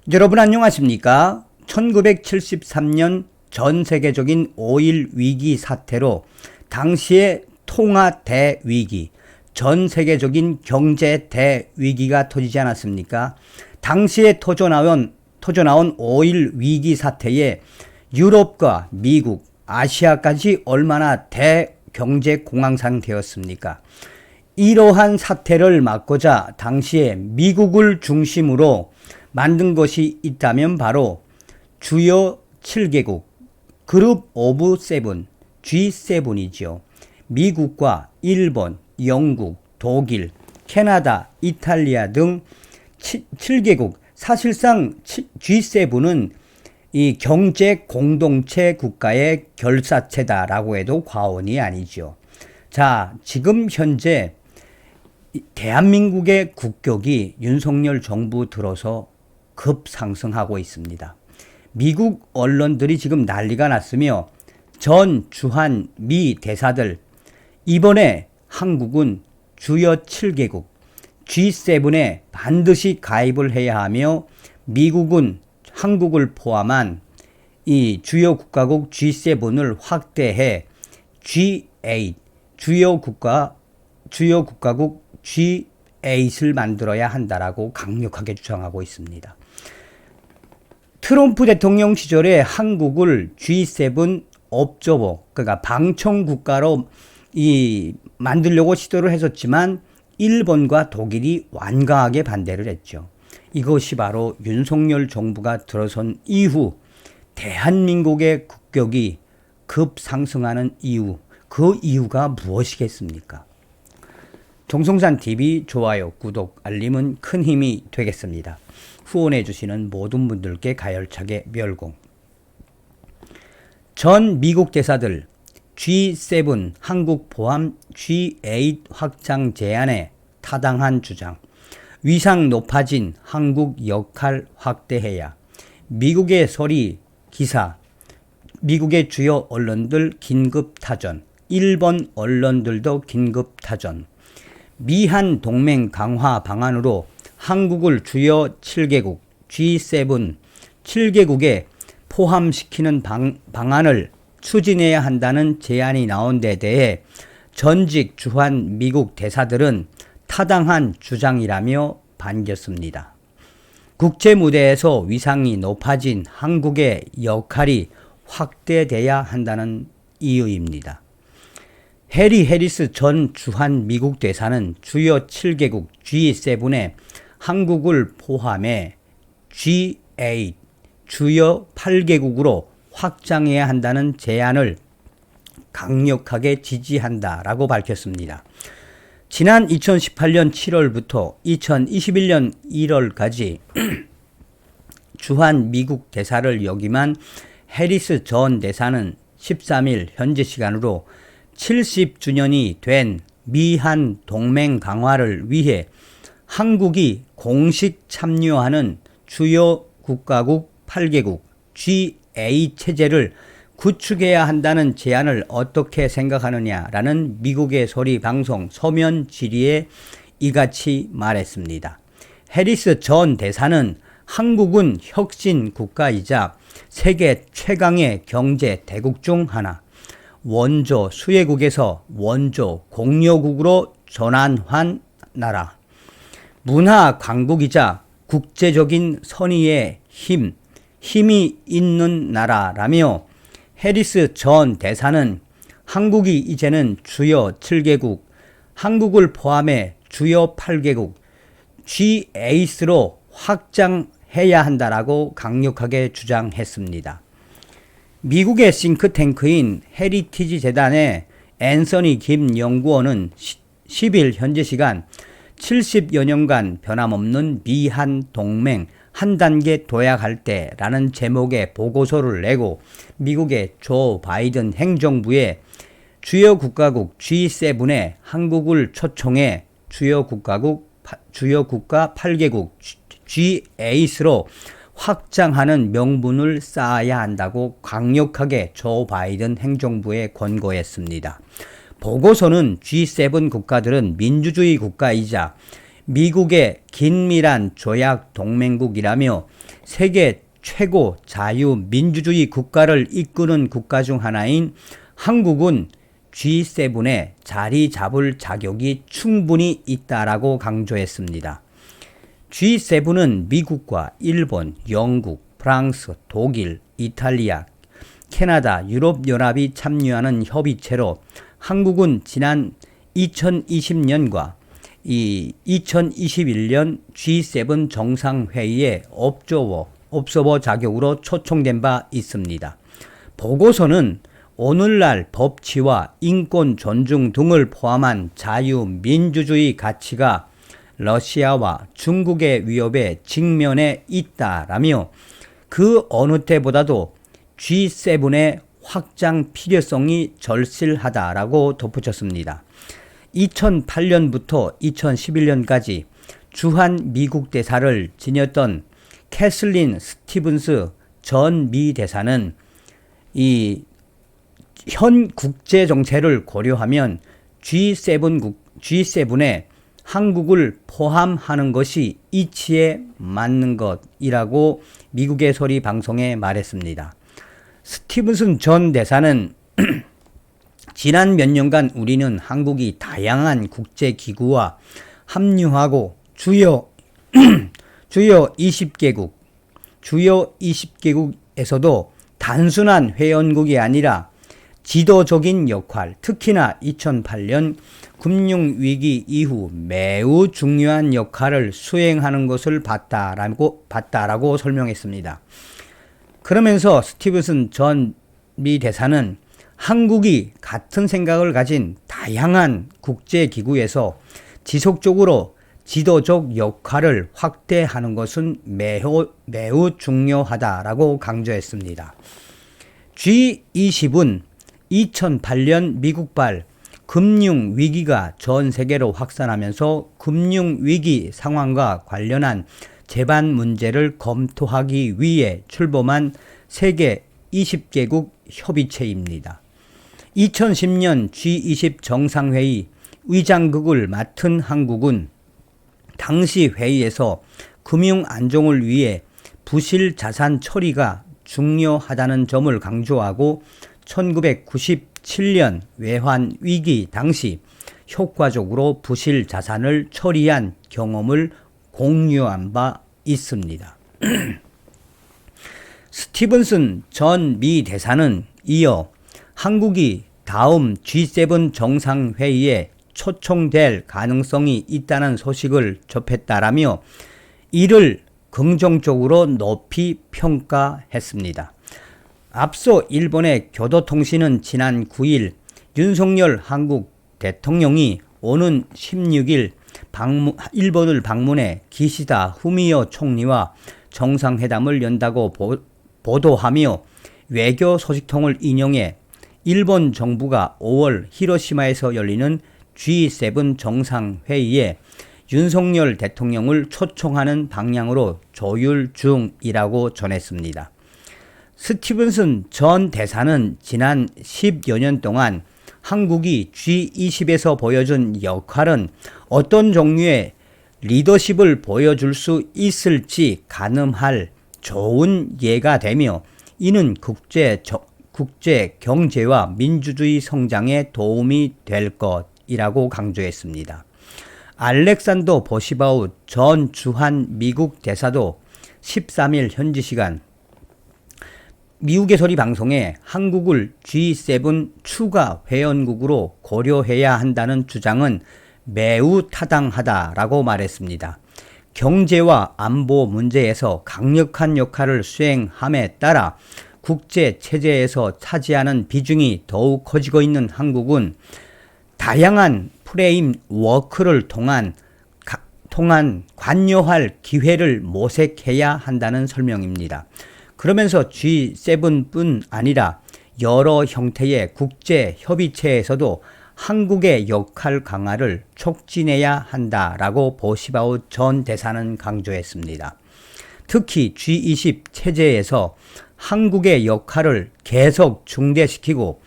여러분 안녕하십니까? 1973년 전 세계적인 오일 위기 사태로 당시의 통화 대위기, 전 세계적인 경제 대위기가 터지지 않았습니까? 당시에 터져나온 오일 위기 사태에 유럽과 미국, 아시아까지 얼마나 대경제 공황상 되었습니까? 이러한 사태를 막고자 당시에 미국을 중심으로 만든 것이 있다면 바로 주요 7개국 그룹 오브 세븐 G7이죠. 미국과 일본, 영국, 독일, 캐나다, 이탈리아 등 7개국, 사실상 G7은 이 경제 공동체 국가의 결사체다라고 해도 과언이 아니죠. 자, 지금 현재 대한민국의 국격이 윤석열 정부 들어서 급상승하고 있습니다. 미국 언론들이 지금 난리가 났으며 전 주한 미 대사들, 이번에 한국은 주요 7개국 G7에 반드시 가입을 해야 하며 미국은 한국을 포함한 이 주요 국가국 G7을 확대해 G8 주요 국가국 G8을 만들어야 한다라고 강력하게 주장하고 있습니다. 트럼프 대통령 시절에 한국을 G7 업저버, 그러니까 방청 국가로 만들려고 시도를 했었지만 일본과 독일이 완강하게 반대를 했죠. 이것이 바로 윤석열 정부가 들어선 이후 대한민국의 국격이 급상승하는 이유, 그 이유가 무엇이겠습니까? 정성산TV 좋아요, 구독, 알림은 큰 힘이 되겠습니다. 후원해 주시는 모든 분들께 가열차게 멸공. 전 미국 대사들 G7 한국 포함 G8 확장 제안에 타당한 주장. 위상 높아진 한국 역할 확대해야. 미국의 소리 기사. 미국의 주요 언론들 긴급 타전. 일본 언론들도 긴급 타전. 미한 동맹 강화 방안으로 한국을 주요 7개국 G7 7개국에 포함시키는 방안을 추진해야 한다는 제안이 나온 데 대해 전직 주한 미국 대사들은 타당한 주장이라며 반겼습니다. 국제 무대에서 위상이 높아진 한국의 역할이 확대돼야 한다는 이유입니다. 해리 해리스 전 주한 미국 대사는 주요 7개국 G7에 한국을 포함해 G8 주요 8개국으로 확장해야 한다는 제안을 강력하게 지지한다라고 밝혔습니다. 지난 2018년 7월부터 2021년 1월까지 주한 미국 대사를 역임한 해리스 전 대사는 13일 현지 시간으로 70주년이 된 미한 동맹 강화를 위해 한국이 공식 참여하는 주요 국가국 8개국 G8 체제를 구축해야 한다는 제안을 어떻게 생각하느냐라는 미국의 소리 방송 서면 질의에 이같이 말했습니다. 해리스 전 대사는 한국은 혁신 국가이자 세계 최강의 경제 대국 중 하나, 원조 수혜국에서 원조 공여국으로 전환한 나라, 문화 강국이자 국제적인 선의의 힘이 있는 나라라며 해리스 전 대사는 한국이 이제는 주요 7개국, 한국을 포함해 주요 8개국 G8로 확장해야 한다라고 강력하게 주장했습니다. 미국의 싱크탱크인 헤리티지 재단의 앤서니 김 연구원은 10일 현지 시간 70여 년간 변함없는 미한 동맹 한 단계 도약할 때라는 제목의 보고서를 내고 미국의 조 바이든 행정부에 주요 국가국 G7에 한국을 초청해 주요 국가 8개국 G8으로 확장하는 명분을 쌓아야 한다고 강력하게 조 바이든 행정부에 권고했습니다. 보고서는 G7 국가들은 민주주의 국가이자 미국의 긴밀한 조약 동맹국이라며 세계 최고 자유민주주의 국가를 이끄는 국가 중 하나인 한국은 G7에 자리 잡을 자격이 충분히 있다라고 강조했습니다. G7은 미국과 일본, 영국, 프랑스, 독일, 이탈리아, 캐나다, 유럽연합이 참여하는 협의체로 한국은 지난 2020년과 2021년 G7 정상회의에 옵저버 자격으로 초청된 바 있습니다. 보고서는 오늘날 법치와 인권 존중 등을 포함한 자유민주주의 가치가 러시아와 중국의 위협에 직면해 있다라며 그 어느 때보다도 G7의 확장 필요성이 절실하다라고 덧붙였습니다. 2008년부터 2011년까지 주한 미국 대사를 지녔던 캐슬린 스티븐스 전 미 대사는 이 현 국제 정세를 고려하면 G7에 한국을 포함하는 것이 이치에 맞는 것이라고 미국의 소리 방송에 말했습니다. 스티븐슨 전 대사는 지난 몇 년간 우리는 한국이 다양한 국제기구와 합류하고 주요 20개국에서도 단순한 회원국이 아니라 지도적인 역할, 특히나 2008년 금융위기 이후 매우 중요한 역할을 수행하는 것을 봤다라고 설명했습니다. 그러면서 스티븐슨 전 미 대사는 한국이 같은 생각을 가진 다양한 국제기구에서 지속적으로 지도적 역할을 확대하는 것은 매우 중요하다라고 강조했습니다. G20은 2008년 미국발 금융위기가 전 세계로 확산하면서 금융위기 상황과 관련한 재반 문제를 검토하기 위해 출범한 세계 20개국 협의체입니다. 2010년 G20 정상회의 의장국을 맡은 한국은 당시 회의에서 금융 안정을 위해 부실 자산 처리가 중요하다는 점을 강조하고 1997년 외환 위기 당시 효과적으로 부실 자산을 처리한 경험을 공유한 바 있습니다. 스티븐슨 전 미 대사는 이어 한국이 다음 G7 정상회의에 초청될 가능성이 있다는 소식을 접했다라며 이를 긍정적으로 높이 평가했습니다. 앞서 일본의 교도통신은 지난 9일 윤석열 한국 대통령이 오는 16일 일본을 방문해 기시다 후미오 총리와 정상회담을 연다고 보도하며 외교 소식통을 인용해 일본 정부가 5월 히로시마에서 열리는 G7 정상회의에 윤석열 대통령을 초청하는 방향으로 조율 중이라고 전했습니다. 스티븐슨 전 대사는 지난 10여 년 동안 한국이 G20에서 보여준 역할은 어떤 종류의 리더십을 보여줄 수 있을지 가늠할 좋은 예가 되며 이는 국제 경제와 민주주의 성장에 도움이 될 것이라고 강조했습니다. 알렉산더 보시바우 전 주한 미국 대사도 13일 현지 시간 미국의 소리 방송에 한국을 G7 추가 회원국으로 고려해야 한다는 주장은 매우 타당하다라고 말했습니다. 경제와 안보 문제에서 강력한 역할을 수행함에 따라 국제 체제에서 차지하는 비중이 더욱 커지고 있는 한국은 다양한 프레임워크를 통한 관여할 기회를 모색해야 한다는 설명입니다. 그러면서 G7뿐 아니라 여러 형태의 국제 협의체에서도 한국의 역할 강화를 촉진해야 한다라고 보시바우 전 대사는 강조했습니다. 특히 G20 체제에서 한국의 역할을 계속 중대시키고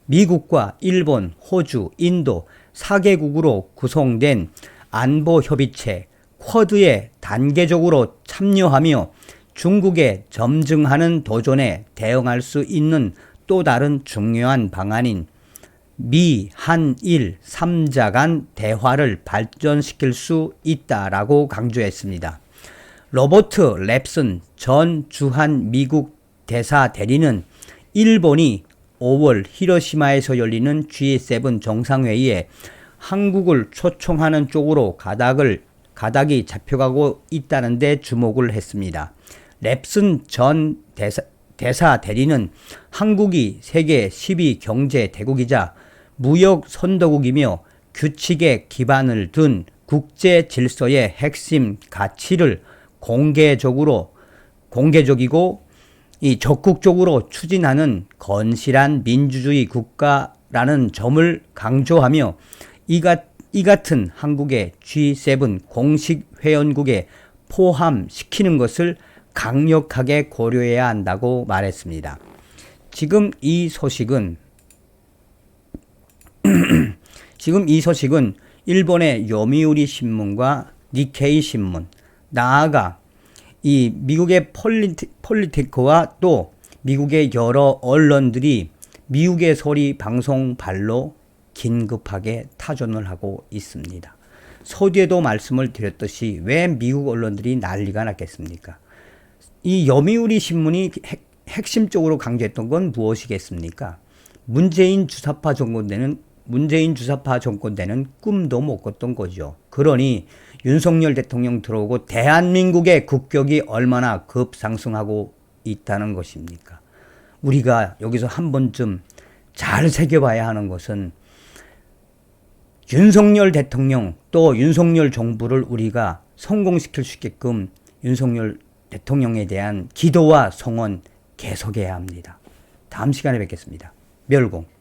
미국과 일본, 호주, 인도 4개국으로 구성된 안보협의체 쿼드에 단계적으로 참여하며 중국의 점증하는 도전에 대응할 수 있는 또 다른 중요한 방안인 미, 한일 3자 간 대화를 발전시킬 수 있다라고 강조했습니다. 로버트 랩슨 전 주한 미국 대사 대리는 일본이 5월 히로시마에서 열리는 G7 정상회의에 한국을 초청하는 쪽으로 가닥이 잡혀가고 있다는 데 주목을 했습니다. 랩슨 전 대사 대리는 한국이 세계 10위 경제 대국이자 무역 선도국이며 규칙에 기반을 둔 국제 질서의 핵심 가치를 공개적이고 적극적으로 추진하는 건실한 민주주의 국가라는 점을 강조하며 이 같은 한국의 G7 공식 회원국에 포함시키는 것을 강력하게 고려해야 한다고 말했습니다. 지금 이 소식은 일본의 요미우리 신문과 니케이 신문, 나아가 이 미국의 폴리티코와 또 미국의 여러 언론들이 미국의 소리 방송 발로 긴급하게 타전을 하고 있습니다. 서두에도 말씀을 드렸듯이 왜 미국 언론들이 난리가 났겠습니까? 이 요미우리 신문이 핵심적으로 강조했던 건 무엇이겠습니까? 문재인 주사파 정권 때는 꿈도 못 꿨던 거죠. 그러니 윤석열 대통령 들어오고 대한민국의 국격이 얼마나 급상승하고 있다는 것입니까? 우리가 여기서 한 번쯤 잘 새겨봐야 하는 것은 윤석열 대통령 또 윤석열 정부를 우리가 성공시킬 수 있게끔 윤석열 대통령에 대한 기도와 성원 계속해야 합니다. 다음 시간에 뵙겠습니다. 멸공.